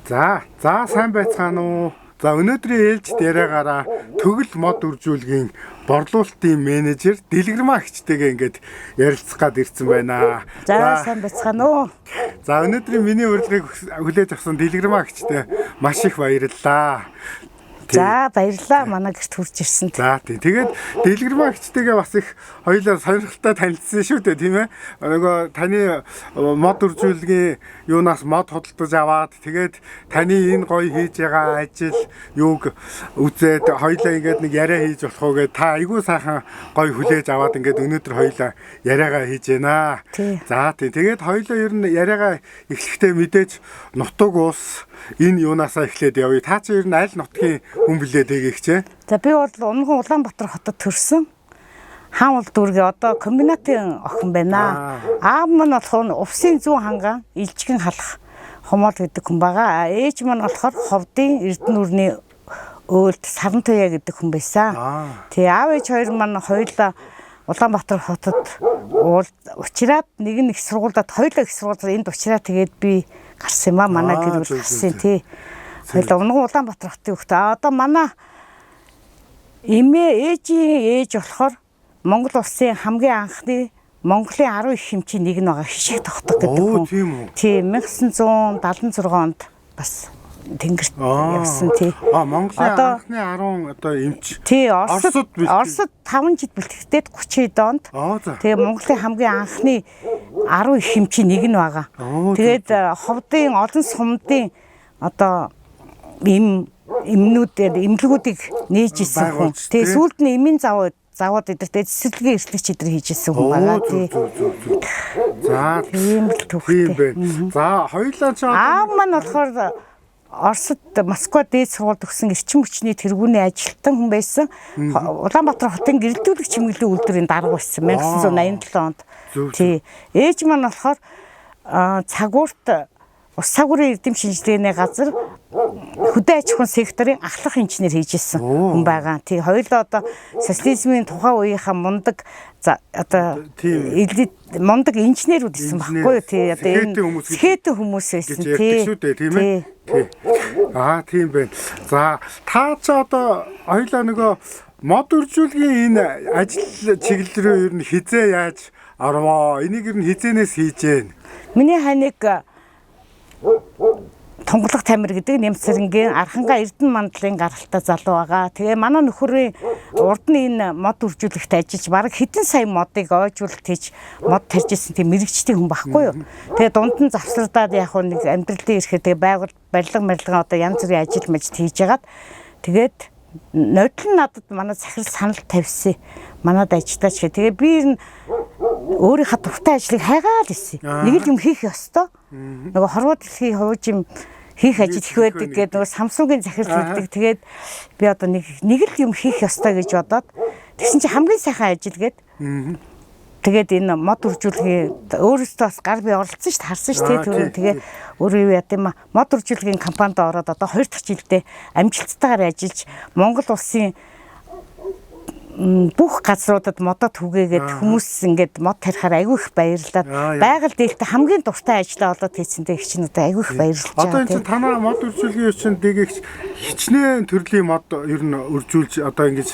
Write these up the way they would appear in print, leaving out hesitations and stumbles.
За сайн байцгаана уу. За өнөөдрийн ээлжид яриагаараа төгөл мод үржүүлгийн борлуулалтын менежер Дэлгэрмаагчтэйгээ ингээд ярилцах гад ирсэн байна. За сайн байцгаана уу. За өнөөдрийн миний урилгыг хүлээж авсан Дэлгэрмаагчтай маш их баярлалаа. За баярлалаа манай гэрт хурж ирсэн. За тэгээд Дэлгэрмаагчтэйгээ бас их хоёулаа сонирхолтой танилцсан шүү дээ, тийм ээ. Нөгөө таны мод үржүүлгийн юунаас мод худалдаж аваад тэгээд таны энэ гоё хийж байгаа ажил юуг үзээд хоёулаа ингээд нэг яриа хийж болох уу гэд та айгүй сайхан гоё хүлээж аваад ингээд өнөөдөр хоёулаа яриагаа хийж байна. За тэгээд хоёулаа ер нь яриагаа эхлэхдээ мэдээж нутаг ус энэ юунаасаа эхлээд явъя. Та чи ер нь аль нутгийн хүн блээ дээгчээ? За би бол Унган Улаанбаатар хотод төрсөн. Хаан улд дүүргээ одоо комбинатын охин байна. Аав маань болохоор Увсын зүүн хангаан Илжигэн халах Хомол гэдэг хүн байгаа. Ээж маань болохоор Ховдын Эрдэнэ өөлд Сарантуяа гэдэг хүн байсан. Тэгээ аав ээж хоёр маань хоёулаа Улаанбаатар хотод учраад нэг их сургуульд хоёулаа их сургуульд энд учраад тэгээд би гарсан юм аа. Манай гэр бүл гарсан тий. Хоёулаа Унган Улаанбаатар хотын хүүхдээ. Одоо манай эмээ ээжийн ээж болохоор Монгол улсын хамгийн анхны Монголын 10 их хэмжээ нэг нь байгаа Хишиг тогтдог гэдэг хүн. Тийм 1976 онд бас тэнгэрт явсан тий. Монголын анхны 10 одоо эмч. Тий Оросд 5 жил бэлтгэгдээд 30 онд. Тэгээ Монголын хамгийн анхны 10 их хэмжээ нэг нь байгаа. Тэгээд Ховдын олон сумдын одоо эмнэлгүүдийг нээж исэн хүн. Тэгээ сүүлд нь эмийн завод эдэртэй цэцэрлэгийн эрхлэгч эдэр хийжсэн хүн байгаа тий. За тийм л түүхтэй. За хоёулаа ч аав маань болохоор Оросд Москва дээд сургуульд өгсөн эрчим хүчний тэргүүний ажилтан хүн байсан. Улаанбаатар хотын гэрэлтүүлэг чимэглэлийн үйлдвэрийн дарга байсан 1987 онд. Тий. Ээж маань болохоор цагуурт ус цагуурын эрдэм шинжилгээний газар хөдөө аж ахуйн секторын ахлах инженер хийжсэн хүн байгаа. Тий хоёулаа одоо социализмын тухайн үеийнхаа мундаг одоо мундаг инженерүүд гэсэн баггүй тий одоо энэ цэхэтэн хүмүүс байсан тий. Тийм ээ. Тийм байна. За та ч одоо хоёулаа нөгөө мод үржүүлгийн энэ ажил чиглэл рүү ер нь хизээ яаж орвоо? Энийг ер нь хизээнээс хийж гэн. Миний ханыг Тунгалаг Тамир гэдэг Нямцэрэнгийн Архангаа Эрдэнэ мандлын гаралтай залуу байгаа. Тэгээ манай нөхөрийн урд нь энэ мод үржүүлэгт ажиллаж бараг хэдэн сая модыг ойжуулалт хийж мод тарьжсэн тийм мэрэгчтэй хүн байхгүй юу. Тэгээ дунд нь завсардаад яг нэг амьдралын ирэхэд тэгээ барилга одоо янз бүрийн ажил мэж хийж ягаад тэгээд нодлон надад манай захирал санал тавьсан. Манад ажиллаж тэгээ би өөрийнхөө дуртай ажлыг хайгаад ирсэн. Нэг л юм хийх ёстой. Нөгөө хорвоо дэлхийн хуучин хийх ажил их байдаг гэдэг нөгөө Samsung-ийн захирал гэдэг. Тэгээд би одоо нэг л юм хийх ёстой гэж бодоод тэгсэн чинь хамгийн сайхан ажил гээд тэгээд энэ мод үржүүлгийн өөрөөсөө бас гар би оролцсон шүү дээ, харсан шүү дээ. Тэгээ өөрөө юу яд юм мод үржүүлгийн компанид ороод одоо 2 дахь жилдээ амжилттайгаар ажиллаж Монгол улсын бүх газруудад модод түгээгээд хүмүүс ингээд мод тарихаар айгүй их баярлаад байгаль дээлтэй хамгийн дуртай ажлаа олоод хийсэндээ их чинь одоо айгүй их баярлж байгаа. Одоо энэ чинь танаа мод үржүүлгийн чинь дээгч хичнээн төрлийн мод ер нь үржүүлж одоо ингэж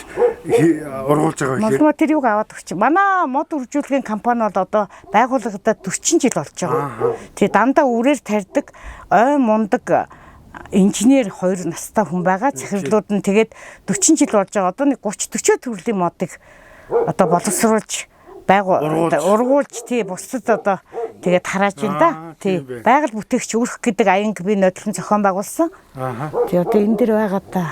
ургуулж байгаа байх. Монголоо тэр юг аваад өгч. Манай мод үржүүлгийн компани бол одоо байгуулагдаад 40 жил болж байгаа. Тэгээ дандаа үрээр тарьдаг ой мундаг инженер 2 настай хүн байгаа. Захирлууд нь тэгээд 40 жил болж байгаа. Одоо нэг 30-40 төрлийн модыг одоо боловсруулж ургуулж тий бусдад одоо тэгээд харааж байна да. Тий байгаль бүтээгч өрх гэдэг аянг би нодлон зохион байгуулсан. Тий одоо энэ дэр байгаа да.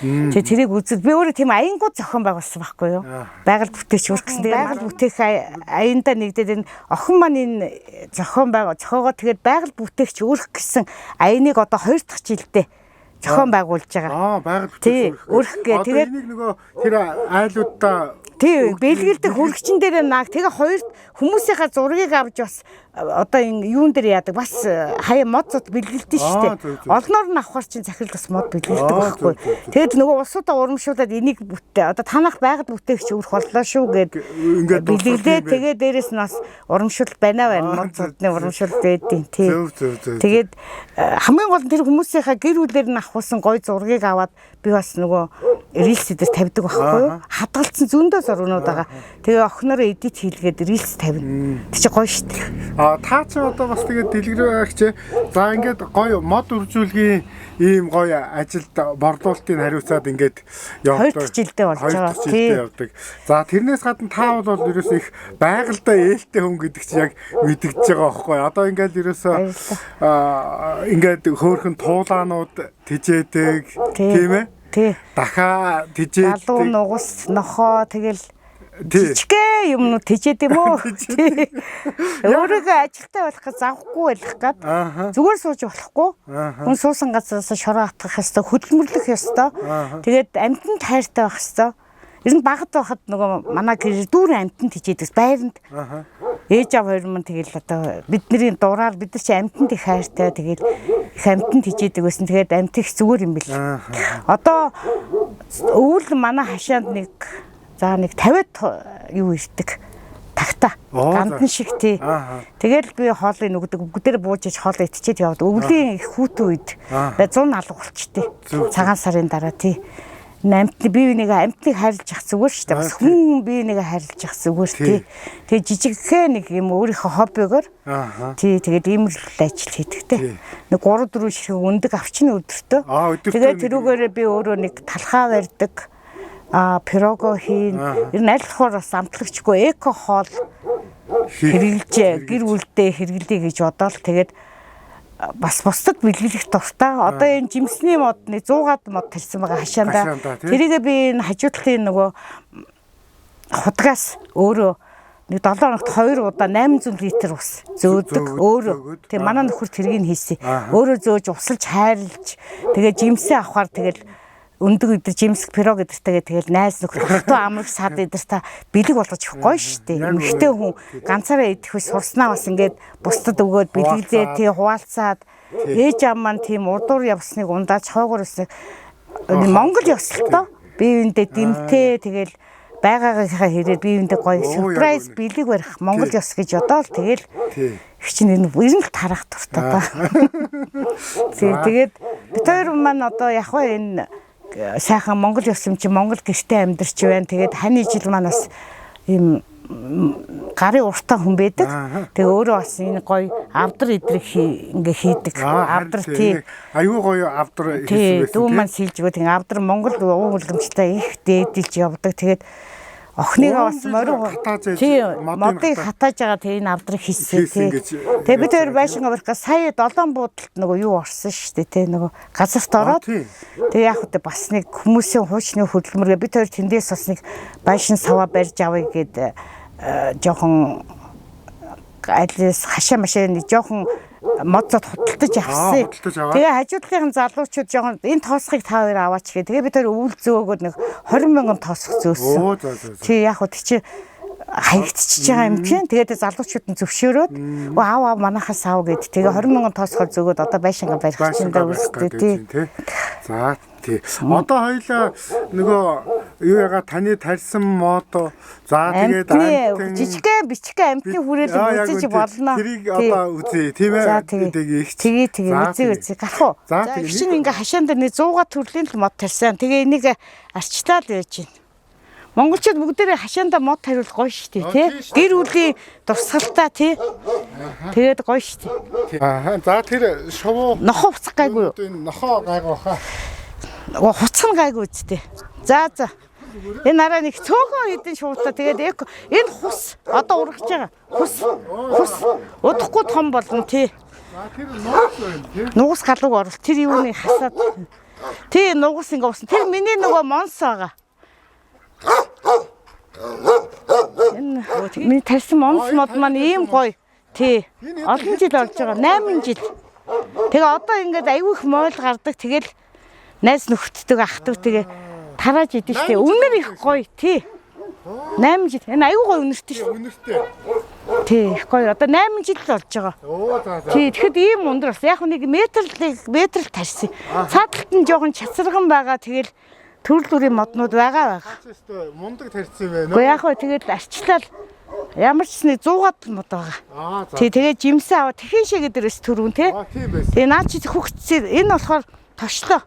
Тэгээ тэрийг үзэл би өөрөө тийм аянгууд зохион байгуулсан байхгүй юу? Байгаль бүтээгч өрх гэсэн. Тэгээд байгаль бүтээх аяндаа нэгдээд энэ охин маань энэ зохиогоо тэгээд байгаль бүтээгч өрх гэсэн аяныг одоо 2 дахь жилдээ зохион байгуулж байгаа. Байгаль бүтээгч өрх гээ. Тэгээд энийг нөгөө тэр айлуудаа тий бэлгэлдэг хөргөчн дээр нааг тэгээ хоёрт хүмүүсийнхаа зургийг авч бас одоо энэ юун дээр яадаг бас хаяа мод зот бэлгэлдэж штэ. Олноор нь авахар чинь захирал бас мод бэлгэлдэг байхгүй. Тэгэд нөгөө усуудаа урамшуулад энийг бүтээ. Одоо танах байгаль бүтээгч өрх боллоо шүү гэд ингээд бэлгэлдээ тэгээ дээрэс нь бас урамшуул байна мод зотны урамшуул байдیں۔ Тий. Тэгээд хамгийн гол нь тэр хүмүүсийнхаа гэр бүлээр нь авахсан гой зургийг аваад би бас нөгөө рилс дээр тавьдаг байхгүй юу? Хадгалсан зөндөө зургнууд байгаа. Тэгээ охинороо эдит хийлгээд рилс тавина. Тэг чи гоё шүү дээ. Та ч одоо бас тэгээд дэлгэрэгч за ингээд гоё мод үржүүлгийн ийм гоё ажилд борлуулалтыг хариуцаад ингээд явдаг. 2 жилдээ болж байгаа. Явдаг. За тэрнээс гадна та бол ерөөсөө их байгальдаа ээлтэй хүн гэдэг чи яг мэдэгдэж байгаа байхгүй. Одоо ингээд ерөөсөө ингээд хөөхөн туулаанууд тижээдэг тийм ээ. Тий. Дахаа тижээдэг. Залуу нугас нохоо тэгэл жижигхэн юмнууд тижээд юм уу? Өөрийгөө ажилтаа болох гэж завхгүй байх гээд зүгээр сууж болохгүй. Хүн суусан газараас шороо атгах ёстой, хөдөлмөрлөх ёстой. Тэгээд амьтанд хайртай байх ёстой. Ер нь багт байхад нөгөө манай гэр дүүрэн амьтанд тижээдэг байранд. Ээж аав хоёр мань тэгэл одоо бидний дураар бид нар чи амьтанд их хайртай тэгэл их амьтанд тижээдэг байсан. Тэгээд амьт их зүгээр юм бэл. Одоо өвөл манай хашаанд нэг 50 юу ирдэг тагта гандан шиг тий. Тэгэл би хоолыг нүгдэг бүгдээр бууж иж хоол идчихэд яваад өвлийн их хүүтэн үед 100 алга болчтой. Цагаан сарын дараа тий. Амьтны бие бинийгээ амьтныг хайрлаж явах зүгээр шүү дээ. Бас хүн бие бинийгээ хайрлаж явах зүгээр тий. Тэгээ жижигхэн нэг юм өөрийнхөө хоббигоор тий тэгээд иймэрхүү ажил хийдэгтэй. Нэг 3-4 ширхэг өндөг авчны өдөртөө. Тэгээд тэрүүгээрээ би өөрөө нэг талхаа барьдаг. Пирого хийн. Ер нь аль болохоор бас амтлагчгүй эко хоол хэрэглэж гэр бүлдээ хэрэглэе гэж бодоол тэгээд бас бусдад бэлгэлэх дуртай. Одоо энэ жимсний модны 100-аад мод тарьсан байгаа хашаанда. Тэрийгээ би энэ хажуудлын нөгөө худгаас өөрөө нэг 7 хоногт 2 удаа 800 литр ус зөөдөг өөрөө. Тэгээ манай нөхөр тэргийг хийсэн. Өөрөө зөөж усалж хайрлж тэгээ жимсээ авахар тэгэл өндөг өдөр жимс пирог гэдэртэйгээ тэгэл найз нөхөр хатуу амрах сад эдэртэ бэлэг болгож их гоё штэ. Эмэгтэй хүн ганцаараа идэх биш сурснаа бас ингээд бусдад өгөөд бэлгэлзээ тий хуваалцаад ээж аав маань тийм урдуур явсныг ундааж хойгоор өснө. Монгол ёслолтоо бие биендээ дэмтэй тэгэл байгаагийнхаа хэрэг бие биендээ гоё сюрприз бэлэг барих монгол ёс гэж бодоол тэгэл их чинь ер нь л тарах дуртай та. Тэгээд бид хоёр маань одоо яг хөө энэ сайхан монгол ёс юм чи монгол гэртээ амьдарч байна. Тэгээд хань ижил манаас ийм гарын уртаа хүн байдаг. Тэгээ өөрөө бас энэ гоё авдар идрэг ингээ хийдэг. Авдар тий. Аюу гоё авдар хийсэн байсан. Дүү маань сэлж өгөө тийм авдар монгол уламжтай их дээдэлж явдаг. Тэгээд охиныгаа бас морин модыг хатааж байгаа тэгээ энэ авдрыг хийсэн тий. Тэгээ бид хоёр байшингаа барих сая 7 буудалд нөгөө юу орсон шүү дээ тий нөгөө газарт ороод тэгээ яг хөтэ бас нэг хүмүүсийн хуучны хөдөлмөрөө бид хоёр тэндээс бас нэг байшин саваа барьж авъя гэд жоохон айлс хашаа машаа нэг жоохон мод зот худалдаж авсан. Тэгээ хажуудлын залуучууд жоохон энэ тоосхыг та хоёр аваач гээ. Тэгээ бид хоёр өвөл зөөгөр нэг 20,000 тоосх зөөсөн. Тий яг хөө чи хаягдчихж байгаа юм чинь. Тэгээд залуучууд нь зөвшөөрөөд аав манахаас аав гэд. Тэгээ 20,000 тоосхоор зөөгөөд одоо байшингаа барих чинь даа үстэй тий. За тий. Одоо хоёлаа нөгөө юу яга таны тарьсан мод за тэгээд жижигхэн бичгэн амтны хүрээлэн үзэж болно. Тэрийг одоо үзье тийм ээ. Тэгээ үзье гарах уу. За чинь ингээ хашаан дээр нэг 100 төрлийн л мод тарьсан. Тэгээ энийг арчлаад байж байна. Монголчууд бүгдээрээ хашаанда мод хариул гоё штий тий. Гэр бүлийн дурсгалтай тий. Тэгээд гоё штий. За тэр шувуу нохоо буцах гайгүй юу? Нохоо гайгүй хаа. Хуцах нь гайгүй үсттэй. За. Энэ араа нэг цөөхөн хэдэн шуутай. Тэгээд энэ хус одоо урагч байгаа. Хус удахгүй том болно тий. Тэр нугас байна тий. Нугас галууг орол. Тэр юуны хасаад. Тий нугас ингээ усан. Тэр миний нөгөө монс байгаа. Энэ миний тарьсан монс мод маань ийм гоё. Тий. Олон жил болж байгаа. 8 жил. Тэгээ одоо ингээд аюу их мойл гардаг. Тэгэл найз нөхдөд ахдаг тэгээ тарааж идэв штэ. Үнэр их гоё тий. 8 жил. Энэ аюу гой өнөртэй шүү. Өнөртэй. Тий, их гоё. Одоо 8 жил л болж байгаа. Оо за за. Тий, тэгэхэд ийм өндөр бас яг нэг метр тарьсан. Цааталт нь жоохон чацарган байгаа. Тэгэл төрөл бүрийн моднууд байгаа. Чэстэ мундаг тарьсан юм байна. Уу яг хөө тэгэл арчлал ямар ч нэг 100-аад мод байгаа. За. Тий, тэгээ жимсэн аваа тэхэн шигээ дээрээс төрвөн тий. Тийм байсан. Тэгээ наад чи хөвгцээ энэ болохоор тошлоо.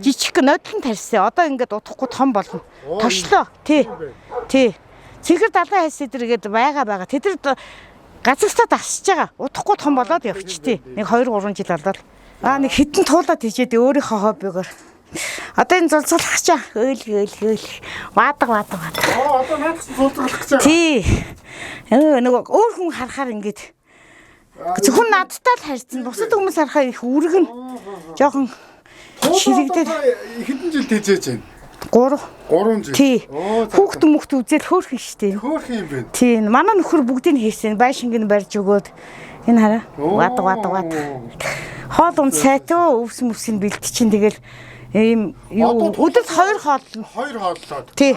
Жижиг нодлон тарьсан. Одоо ингээд удахгүй том болно. Тошлоо. Тий. Тий. Цэнхэр далайн хайс эдэргээд байгаа. Тэд нар газартаа дасж байгаа. Удахгүй том болоод явчих тий. Нэг 2 3 жил болоод. Нэг хитэн туулаад хийжээд өөрийнхөө хоббигоор. Одоо энэ зулцуулах чаа. Өөл. Ваадаг. Одоо наадах зулцуулах гэж байгаа. Тий. Нөгөө өөр хүн харахаар ингээд зөвхөн надтай л харьцсан. Бусад хүмүүс харахаар их үргэн. Жохон ширэгдээд хэдэн жил тэжээж байна? 3 жил. Тий. Хүүхд мөхт үзэл хөөрхөн штеп. Хөөрхөн юм байна. Тий. Манай нөхөр бүгдийг хийсэн. Байшинг нь барьж өгөөд энэ хараа. Ваад. Хоол унд сайтаа өвс мөсийг бэлтчихин тэгэл ийм юу өдөрт 2 хоол. 2 хооллоод. Тий.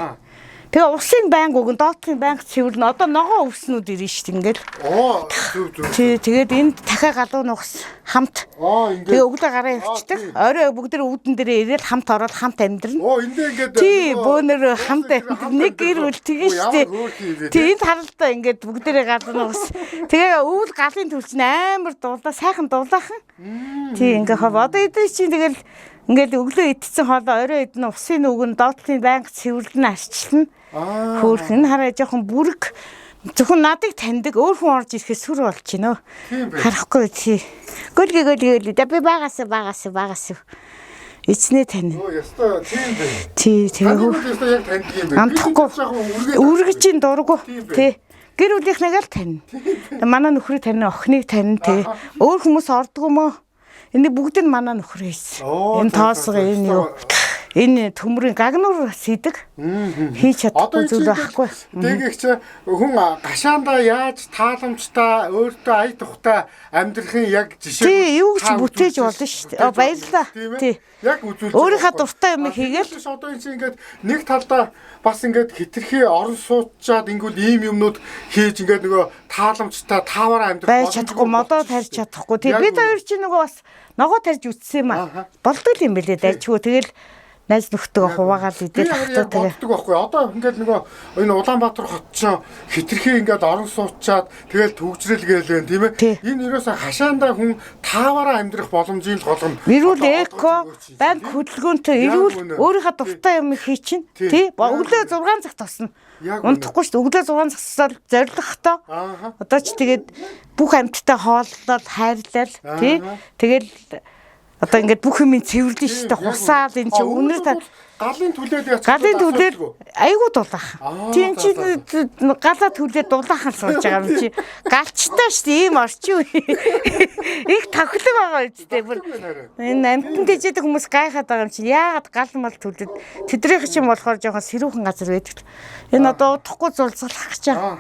Тэгээ усын байнг өгөн доотлын байнг цэвэрнэ. Одоо ногоо өвснүүд ирнэ шүү дээ ингээл. Зүг. Тий, тэгээд энд дахиад галуу нухс хамт. Ингээд. Тэгээ өглөө гараа явчихдаг. Орой бүгд үүдэн дээрээ ирээл хамт ороод хамт амьдрна. Эндээ ингээд. Тий, бөөнөр хамт нэг гэр бүл тэгээ шүү дээ. Тий, энд харалтаа ингээд бүгдээрээ галуу нухс. Тэгээ өвөл галын төлч амар дуулаа, сайхан дуулаахан. Тий, ингээ хав одоо эдгээр чинь тэгэл ингээд өглөө идсэн хоолоо орой идэн усын үгэн доотлын байнг цэвэрлэн арчлна. Хөөрхөн хараа жоохон бүрэг зөвхөн надыг таньдаг өөр хүн орж ирэхэд сүр болж байна. Харахгүй тий. Гөл. Би багаас. Эцнээ тань. Ястаа тийм байна. Тий. Ястаа яг таньдаг юм байна. Амтахгүй. Үргэжийн дургу. Тий. Гэр бүлийнхнийг л тань. Манай нөхрийг тань, охиныг тань тий. Өөр хүмүүс ордог юм уу? Энэ бүгд нь манай нөхөр хийсэн. Энэ тоосго энэ юу? Энэ төмрийн гагнуур сэдэг. Хийж чадахгүй зүйл байхгүй. Тэгээгч хүн гашаандаа яаж тааламжтай өөртөө ая тухтай амьдрахын яг жишээ. Тий, юу гэж бүтээж болно шүү дээ. Баярлалаа. Тий. Яг үзүүлж. Өөрийнхөө дуртай юм хийгээл. Одоо энэ чинь ингээд нэг талдаа бас ингээд хитрхи орон суучаад ингүүл ийм юмнууд хийж ингээд нөгөө тааламжтай тааваар амьдрах байж чадахгүй, модоо тарьж чадахгүй. Тий, бид хоёр чинь нөгөө бас ногоо тарьж үтсэн юм аа. Болдог юм бэлээ дайчгүй. Тэгэл найз нөхдөд хуваагаад идэл тахтаа тэгээ. Болдог байхгүй. Одоо ингээд нөгөө энэ Улаанбаатар хот ч хитрхи ингээд орон суучаад тэгэл төвжрэл гээл тийм ээ. Энэ ерөөсө хашаандаа хүн тааваараа амьдрах боломжийг л голгоно. Эрүүл эко, банк хөдөлгөөнтэй эрүүл өөрийнхөө дуртай юм хийчин. Тий. Өглөө 6 цагт тосно. Унтахгүй шүү дээ. Өглөө 6 цагсаар зоригтой. Одоо ч тэгээд бүх амьттай хооллол, хайрлал тий. Тэгэл одоо ингээд бүх юм цэвэрлэн шүү дээ. Хусаал энэ чи өнөр галын түлээд яц. Галын түлээд айгуу дулаах. Тийм чи галаа түлээд дулаахан сууж байгаа юм чи. Галчтай шүү дээ. Ийм орчин үе. Их тохилог байгаа үстэй бүр. Энэ амтан дэжэдэг хүмүүс гайхаад байгаа юм чи. Яагаад гал мал түлээд тэдрийнх чинь болохоор жоохон сэрүүхэн газар байдаг. Энэ одоо удахгүй зулцгалах гэж чаа.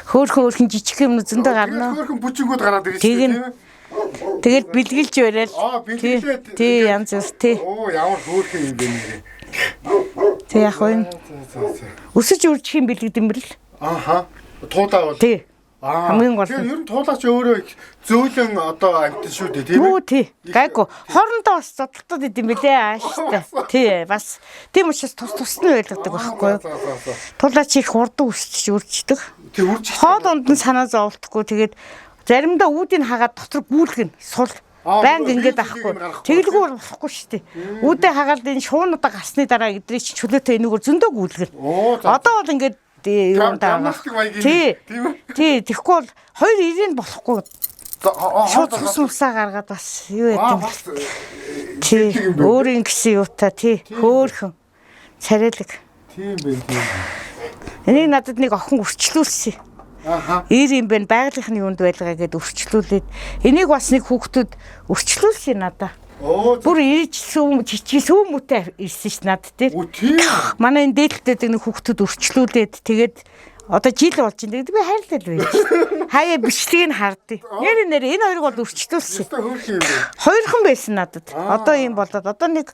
Хөөхөн жижиг юм зөндөө гарна. Хөөхөн бүжингүүд гараад ирж тийм ээ. Тэгэл бэлгэлж барайл. Тий, янз бүр тий. Ямар хөөрхөн юм бэ нэрээ. Тэг яг энэ. Өсөж үржих юм бэлгэдэм бэрл. Туудаа бол. Тий. Хамгийн гол. Тэгэхээр ер нь туулаач өөрөө зөөлөн одоо амтэн шүү дээ тийм ээ. Үгүй тий. Гайгүй. Хоорондоо бас зодтолтод идэм бэлээ ааштай. Тий, бас тийм учраас тус нь байлгадаг байхгүй юу? Туулаач их хурдан өсөж үрждэг. Тий, үржих. Хоол унд нь санаа зовлтгүй тэгээд заримдаа үүдийг хагаад дотор гүйлгэн сул банг ингээд ахгүй. Тэглгүй болохгүй шүү дээ. Үүдээ хагаад энэ шуунуудаа гарсны дараа эдрийг чөлөөтэй энэгээр зөндөө гүйлгэн. Одоо бол ингээд юм даа. Тий. Тэгэхгүй бол хоёр ирийн болохгүй. Шууд цусмусаа гаргаад бас юу яа гэв. Тий. Өөрийн гэсэн юутай тий. Хөөхөн. Царайлаг. Тийм байх юм. Энийг надад нэг охин өрчлүүлсэн. Ир юм бэ байгалийнхны юунд байлгаа гэд өрчлүүлээд энийг бас нэг хүүхдүүд өрчлүүлсэн надаа. Бүр ирж чичгэл сүмөтэй ирсэн ш над дээр. Манай энэ дээлтэй нэг хүүхдүүд өрчлүүлээд тэгээд одоо жил болж байна. Тэгээд би хайртай л байж. Хаяа бичлэгийг хардыг. Нэр энэ хоёрыг бол өрчлүүлсэн. Хоёрхан байсан надад. Одоо юм болоод одоо нэг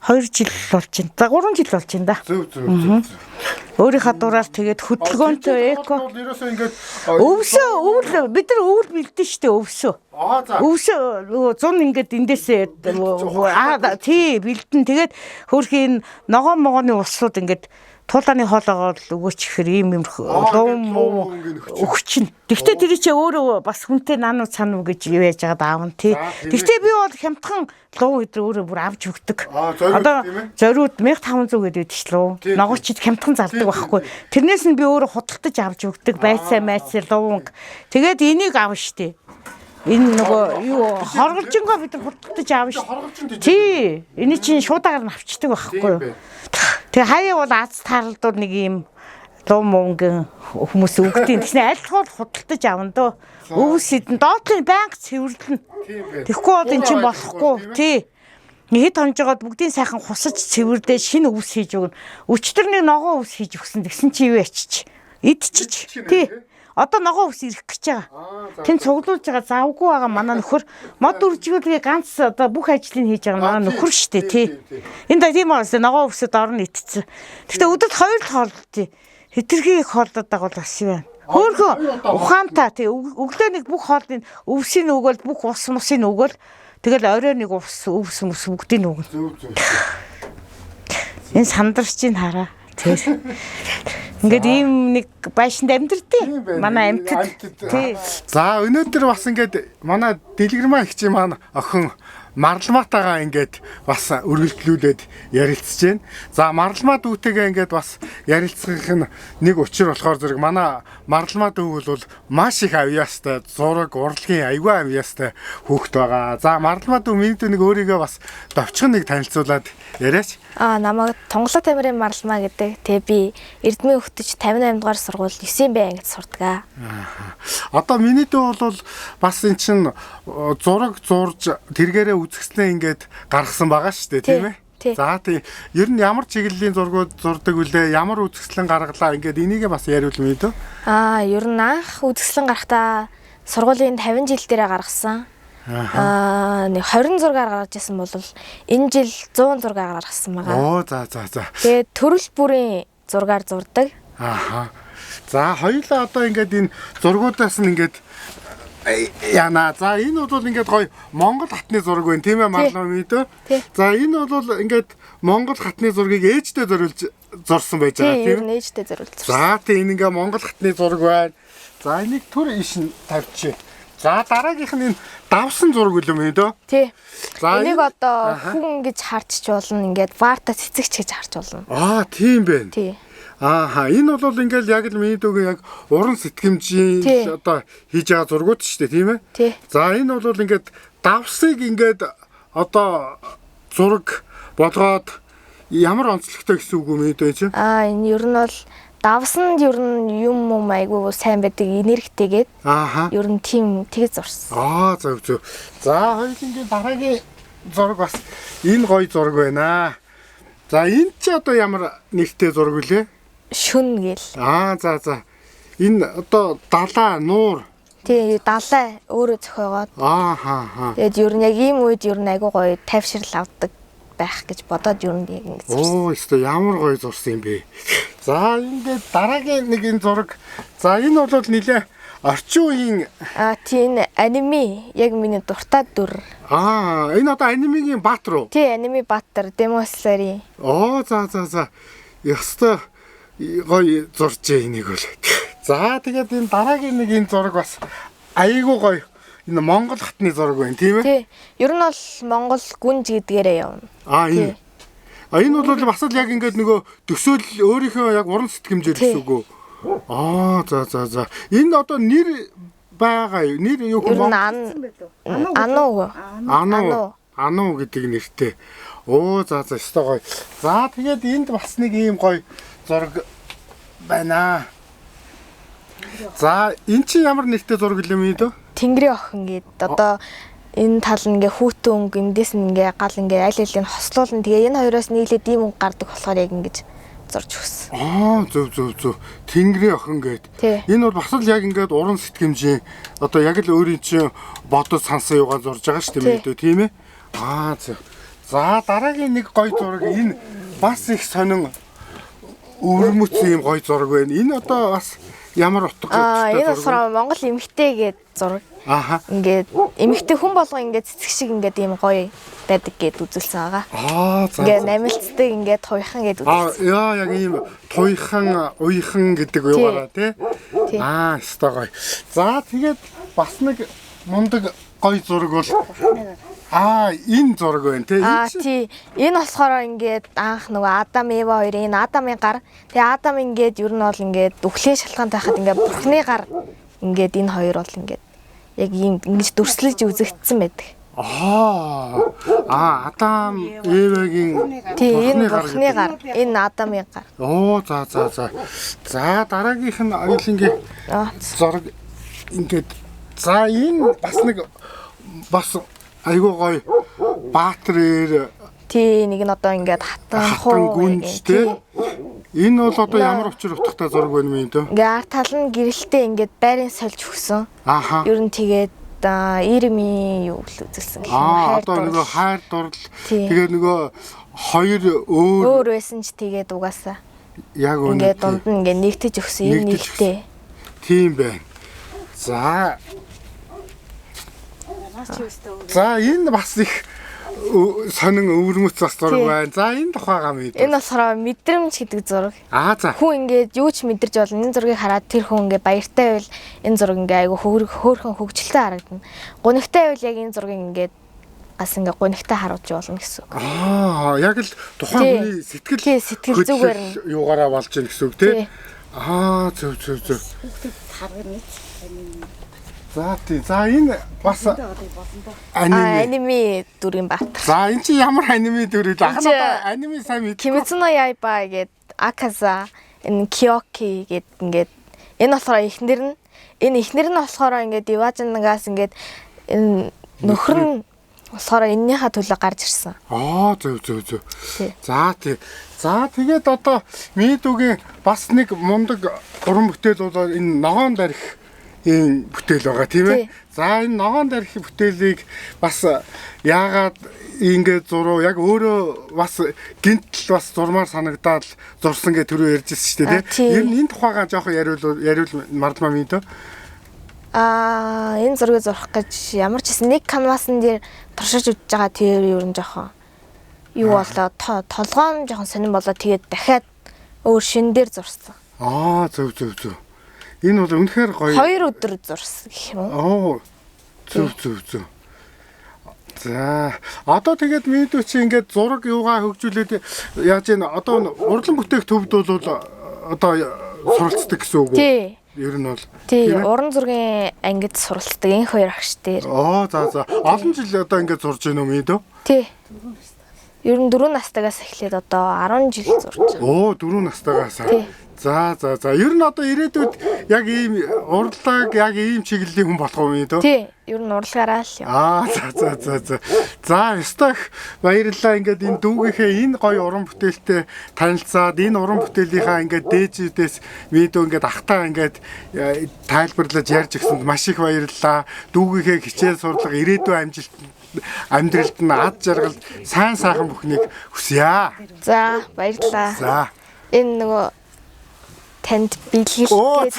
2 жил болж байна. За 3 жил болж байна да. Зөв. Өөрийнхөө дураар тэгээд хөдөлгөөнтэй эко. Ерөөсөө ингээд Өвсөө бид нар өвөл бэлдэн штэ өвсөө. за. Өвсөө 100 ингээд эндээсээ тий бэлдэн тэгээд хөрхийн ногоон могооны усууд ингээд туулааны хоолоогоо өгөөч гэхээр ийм луу өгчин. Тэгтээ тэр чи өөрөө бас хүнтэй наануу цаануу гэж юу яаж байгаад аавн тий. Тэгтээ би бол хямдхан луу өдр өөрөө бүр авч өгдөг. Одоо зориуд 1500 гэдэг ч луу. Ногоочд хямдхан зардаг байхгүй. Тэрнээс нь би өөрөө худалдаж авч өгдөг. Байцаа луунг. Тэгээд энийг аав штэ. Энэ нөгөө юу хорголжингоо бид худалдаж аав штэ. Тий. Эний чинь шуудагаар нь авчдаг байхгүй юу? Тэгээ хаяа бол аз таарлууд нэг юм луу мөнгө хүмүүс өгдөг. Тэгснэ аль хол худалдаж авна дөө. Өвс хідэн доотлын банк цэвэрлэнэ. Тэгэхгүй бол эн чинь болохгүй. Тий. Хэд хонжогоод бүгдийн сайхан хусаж цэвэрлдээ шинэ өвс хийж өгнө. Өчтөр нэг ногоо өвс хийж өгсөн. Тэгсэн чи юу ячиж? Идчиж. Тий. Одоо ногоо өвс ирэх гэж байгаа. Тэн цуглуулж байгаа завгүй байгаа манай нөхөр мод үржүүлгээ ганц одоо бүх ажлыг хийж байгаа манай нөхөр штэ тий. Энд тийм аа ногоо өвсөд орно итцсэн. Гэхдээ өдөрт 2 хоол тий. Хэтэрхий их хоолдоод байгаа бол бас юу вэ? Хөөхөн ухаантай тий. Өглөө нэг бүх хоолыг өвсийг өгөөл бүх ус мусыг өгөөл тэгэл орой нэг өвс бүгдийг өгнө. Энэ сандарч ин хараа. Тэр ингээд ийм нэг байшинд амьдэрдээ. Манай амьтад. Тий. За өнөөдөр бас ингээд манай дэлгэрмаа их чи маань охин Марламатагаа ингээд бас өргөлдлүүлээд ярилцж байна. За Марламаа дүүтэйгээ ингээд бас ярилцах нь нэг учир болохоор зэрэг манай Марламаа дүү бол маш их авьяастай, зураг, урлагийн аягүй авьяастай хүүхэд байгаа. За Марламаа дүү миний нэг өөрийгөө бас довчхон нэг танилцуулаад яриач. Намайг Тонголоо тамирын Марламаа гэдэг. Тэгээ би Эрдмийн хөгтөж 58 дугаар сургууль 9 бай ангид сурдаг. Одоо миний дүү бол бас эн чин зураг зурж тэргээрээ үзэсгэлэн ингээд гаргасан байгаа шүү дээ, тийм ээ? За тийм. Ер нь ямар чиглэлийн зургууд зурдаг вүлээ? Ямар үзэсгэлэн гаргалаа? Ингээд энийгээ бас яриул мэдээ. Ер нь анх үзэсгэлэн гарахтаа сургуулийн 50 жил дээрээ гаргасан. Нэг 20 зургаар гаргаж ирсэн бол энэ жил 100 зургаар гаргасан байгаа. За. Тэгээ төрөл бүрийн зургаар зурдаг. За хоёулаа одоо ингээд энэ зургуудаас нь ингээд яна. За энэ бол ингээд гоё Монгол хатны зураг байна, тийм ээ Марламаа мэдээ. За энэ бол ингээд Монгол хатны зургийг ээжтэй зориулж зурсан байж байгаа, тийм ээ. Ээжтэй зориулж зурсан. За тийм энэ ингээд Монгол хатны зураг байна. За энийг түр иш нь тавьчих. За дараагийнх нь энэ давсан зураг үлэм үү дөө? Тий. За энийг одоо хүн гэж харч болно, ингээд варта цэцэгч гэж харч болно. Тийм байна. Тий. Энэ бол ингээл яг л миний дүүгээ яг уран сэтгэмжийн одоо хийж байгаа зургууд шүү дээ, тийм ээ? Тий. За энэ бол ингээд давсыг ингээд одоо зураг болгоод ямар онцлогтой гэсэн үг юм бэ чинь? Энэ ер нь бол давсанд ер нь юм айгүй сайн байдаг, энергитэйгээд. Ер нь тийм тэгж зурсан. Зөв. За хоёулынгийн дараагийн зураг бас энэ гоё зураг байна. За энэ ч одоо ямар нэртэй зураг үлээ? Шүн гээл. За. Энэ одоо далаа нуур. Тий, далаа өөрөө зохиогоод. Тэгээд ер нь яг ийм үед ер нь айгүй гоё тайвшрал авдаг байх гэж бодоод ер нь ингэ зурсан. Өстой ямар гоё зурсан юм бэ. За ингээд дараагийн нэг энэ зураг. За энэ бол нилээ орчин үеийн тийм аниме яг миний дуртай дүр. Энэ одоо анимегийн баатар уу? Тий, аниме баатар Демослари. За. Ястай гоё зурж энийг бол. За тэгээд энэ дараагийн нэг энэ зураг бас айгүй гоё. Энэ Монгол хатны зураг байна, тийм ээ? Тий. Ер нь бол Монгол гүнж гэдгээрээ явна. Энэ. Энэ бол бас л яг ингээд нөгөө төсөөл өөрийнхөө яг уран сэтгэмжээр гэсэн үг үү? За. Энэ одоо нэр байгаа юу? Нэр юу юм? Ануу гэдэг нэртэй. За өстой гоё. За тэгээд энд бас нэг ийм гоё зураг байна. За эн чи ямар нэртэй зураг юм бэ? Тэнгэрийн охин гээд одоо энэ тал нь ингээ хүүтэн өнгө эндээс нь ингээ гал ингээ аль алийг хослуулна. Тэгээ энэ хоёроос нийлээд ийм өнгө гардаг болохоор яг ингэж зурж өгсөн. Зөв. Тэнгэрийн охин гээд. Энэ бол бас л яг ингээд уран сэтгэмжийн одоо яг л өөрийн чинь бодож сансан юугаар зурж байгаа шүү дээ, тийм ээ? Зөв. За дараагийн нэг гоё зураг энэ бас их сонин өвөрмөц юм гоё зураг байна. Энэ одоо бас ямар утгатай Энэ болохоор Монгол эмэгтэй гээд зураг. Аха. Ингээд эмэгтэй хүн болго ингээд цэцэг шиг ингээд ийм гоё байдаг гэд үзүүлсэн байгаа. За. Ингээд намилцдаг ингээд туйхан гэд үзүүлсэн. Яа яг ийм туйхан, уйхан гэдэг юугаараа тий. Өстой гоё. За тэгээд бас нэг мундаг гоё зураг бол энэ зураг байна тий. Тий. Энэ болохоор ингээд анх нөгөө Адам Ева хоёрын Адамын гар. Тэгээ Адам ингээд ер нь бол ингээд үхлийн шалтгаан тахад ингээд Бурхны гар ингээд энэ хоёр бол ингээд яг ингэж дүрслэж үзэгдсэн байдаг. Адам Евагийн энэ Бурхны гар, энэ Адамын гар. За дараагийнх нь аюулынгийн зураг ингээд за энэ бас нэг бас айгуу гоё баатрээр нэг нь одоо ингээд хатан гүнж тий. Энэ бол одоо ямар учир утгатай зураг байна мэн дөө. Ингээ арт тал нь гэрэлтэй ингээд байрын сольж өгсөн. Ер нь тэгээд Ирми юу үзүүлсэн гэх юм. Одоо нөгөө хайр дурл тэгээд нөгөө хоёр өөр байсан ч тэгээд угаасаа яг ингээд дунд нь ингээд нэгтэж өгсөн юм нэгтэй. Тийм байна. За энэ бас их сонин өвөрмөц бас зураг байна. За энэ тухайгаа мэдээ. Энэ болохоор мэдрэмж гэдэг зураг. За. Хүн ингээд юу ч мэдэрч болно. Энэ зургийг хараад тэр хүн ингээд баяртай байвал энэ зураг ингээд айгу хөөрхөн хөгжилтэй харагдана. Гунигтай байвал яг энэ зургийг ингээд бас ингээд гунигтай харуулж болно гэсэн үг. Яг л тухайн хүний сэтгэл зүгээр юугаараа болж гин гэсэн үг тий. Зөв. За энэ бас аниме дүрийн баатар. За энэ чи ямар аниме дүр вэ? Аниме сайн мэд. Kimetsu no Yaiba гээд Akaza, энэ Kyoki гээд ингээд энэ болохоор эхнэр нь болохоор ингээд Иважинагаас ингээд энэ нөхөр нь болохоор эннийхээ төлөө гарч ирсэн. Зөв. За тэгээд одоо Мидугийн бас нэг мундаг уран бүтээл бол энэ ногоон дарих энэ бүтээл байгаа тийм ээ. За энэ ногоон дарих бүтээлийг бас яагаад ингээд зуруу яг өөрөө бас гинтл бас зурмаар санагдаад зурсан гэх төрөө ярьжсэн шүү дээ тийм. Ер нь энэ тухайгаа жоохон яриул мардмаа мэдээ. Энэ зургийг зурах гэж ямар ч гэсэн нэг канвасан дээр туршиж үзэж байгаа тэр ер нь жоохон юу болоо толгоон жоохон сонирн болоо тэгээд дахиад өөр шин дээр зурсан. Зөв. Энэ бол үнэхээр гоё. 2 өдөр зурсан гэх юм уу? Зөв. За одоо тэгээд видео чи ингээд зураг юугаа хөгжүүлээд яаж ийн одоо урлан бүтээх төвд бол одоо суралцдаг гэсэн үг үү? Тий. Ер нь бол уран зургийн ангид суралцдаг энэ хоёр агш дээр. За. Олон жил одоо ингээд зурж гинөө видео? Тий. Ер нь 4 настайгаас эхлээд одоо 10 жил зурж байгаа. 4 настайгаас. За. Ер нь одоо ирээдүйд яг ийм урлаг яг ийм чиглэлийн хүн болох юм дөө. Тий. Ер нь урлагаараа л юм. За, өстөх баярлалаа. Ингээд энэ дүүгийнхээ энэ гоё уран бүтээлтэй танилцаад энэ уран бүтээлийнхаа ингээд дээжүүдээс видео ингээд ахтаа ингээд тайлбарлаж ярьж өгсөнд маш их баярлалаа. Дүүгийнхээ хичээл сурлага ирээдүйн амьдралд нь ад жаргал сайн сайхан бүхнийг хүсье. За, баярлалаа. За. Энэ нөгөө танд бэлгэлтэй.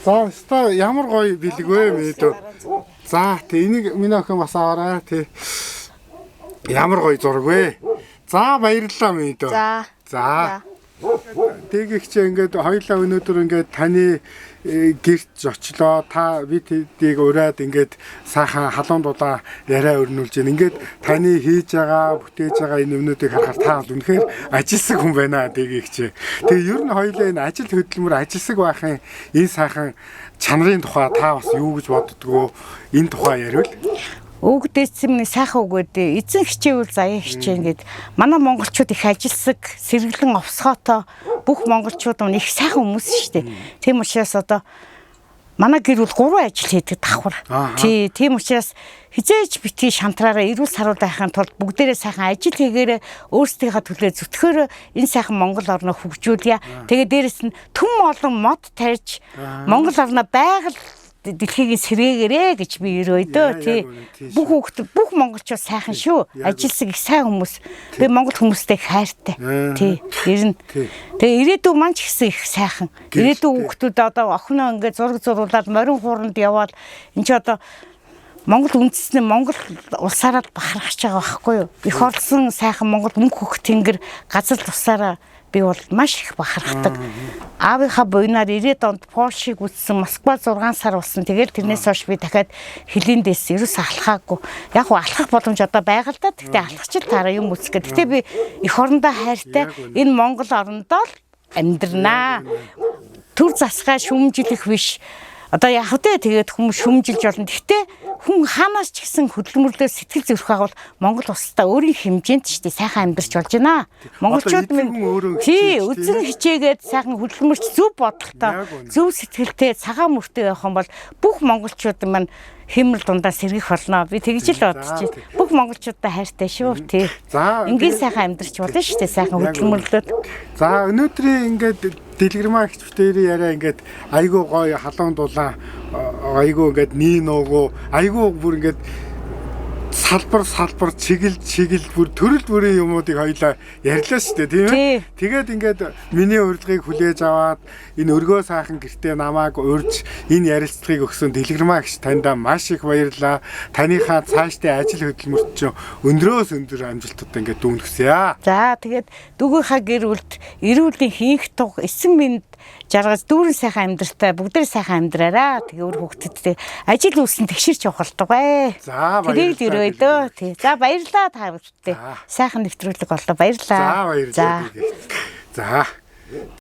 За, ямар гоё бэлэг вэ мэдээ. За, энийг миний охин бас аваарай. Ямар гоё зураг вэ. За, баярлалаа мэдээ. За. Тэгэгч ингээд хоёулаа өнөөдөр ингээд таны гэрт очлоо та видеог ураад ингээд сайхан халуун дулаан яриа өрнүүлж байна. Ингээд таны хийж байгаа, бүтээж байгаа энэ юмнуудыг харахаар та бол үнэхээр ажилсаг хүн байна тэгэгч. Тэгээ ер нь хоёулаа энэ ажил хөдөлмөр ажилсаг байхын энэ сайхан чанарын тухай та бас юу гэж боддгоо энэ тухай яриул. Өгдөөцмний сайхан өгөөд эзэн хичээвэл заяа хичээн гэд манай монголчууд их ажилсаг, сэргэлэн овсгоотой бүх монголчууд нь их сайхан хүмүүс шүү дээ. Тийм учраас одоо манай гэр бол 3 ажил хийдэг давхар. Тийм учраас хизээж битгий шантраараа эрүүл саруул байхын тулд бүгдээрээ сайхан ажил хийгээрээ өөрсдийнхээ төлөө зүтгэхээр энэ сайхан Монгол орноо хөгжүүлье. Тэгээ дээрэс нь түн олон мод тарьж Монгол орноо дэлхийг сэргээгээрээ гэж би өрөөдөө тий. Бүх хүүхд бүх монголчууд сайхан шүү. Ажилсаг их сайн хүмүүс. Би монгол хүмүүстэй хайртай. Тий. Ер нь. Тэгээ ирээдүйн маань ч гэсэн их сайхан. Ирээдүйн хүүхдүүд одоо охиноо ингээд зураг зурулаад морин хууранд яваад энэ ч одоо Монгол үндэснээ Монгол улсаараа бахархаж байгаа байхгүй юу? Их орлсон сайхан Монгол мөнх хөх тэнгэр газар тусаараа би бол маш их бахархдаг. Аавынхаа буйнаар 90-ад онд Польшийг үзсэн, Москва 6 сар болсон. Тэгэл тэрнээс хойш би дахиад хилийн дэс ерөөс алхаагүй. Яг уу алхах боломж одоо байгаа л да. Тэгтээ алхачих таараа юм үзэх гэ. Тэгтээ би эх орондоо хайртай энэ Монгол орондоо л амьдрнаа. Төр засгаа шүмжилэх биш. Одоо яг хөтэ тэгээд хүмүүс шүмжилж болно. Гэхдээ хүн хаанаас ч гэсэн хөдөлмөрлөө сэтгэл зүрх байгуул Монгол улстай өөрийн хэмжээнд ч тий сайхан амьдарч болж байна. Монголчууд минь тий үзэн хичээгээд сайхан хөдөлмөрч зөв бодолтой, зөв сэтгэлтэй, цагаан мөртэй явах юм бол бүх монголчууд маань хэмэл дундаа сэргэх болно. Би тэгж л бодож байна. Бүх монголчуудтай хайртай шүү тий. За ингээд сайхан амьдарч болно шүү дээ сайхан хөдөлмөрлөөд. За өнөөдрийн ингээд дэлгэрмаа хичвтэрийн яриа ингээд айгуу гоё халуун дулаан айгуу ингээд нийн уугуу айгуу бүр ингээд салбар чиглэл бүр төрөл бүрийн юмуудыг хоёлаа ярьлаа шүү дээ тийм ээ. Тэгээд ингээд миний урилгыг хүлээж аваад энэ өргөө сайхан гэртээ намайг урьж энэ ярилцлагыг өгсөн дэлгэрмаа гихч таньда маш их баярлалаа. Таныхаа цаашдын ажил хөдөлмөрт чинь өндрөөс өндөр амжилттай ингээд дүүнгэсэе. За тэгээд дүүгийнхаа гэр бүлд эрүүлийн хийх туг эсэн минь жаргаж дүүрэн сайхан амьдралтай бүгдээ сайхан амьдраараа. Тэгээ өөр хүүхдүүдтэй ажил үйлсэн тэгшэрч явах болдог бай. За баярлалаа. Тий. За баярлалаа та бүхэндээ. Сайхан нэвтрүүлэг боллоо. Баярлалаа. За баярлалаа. За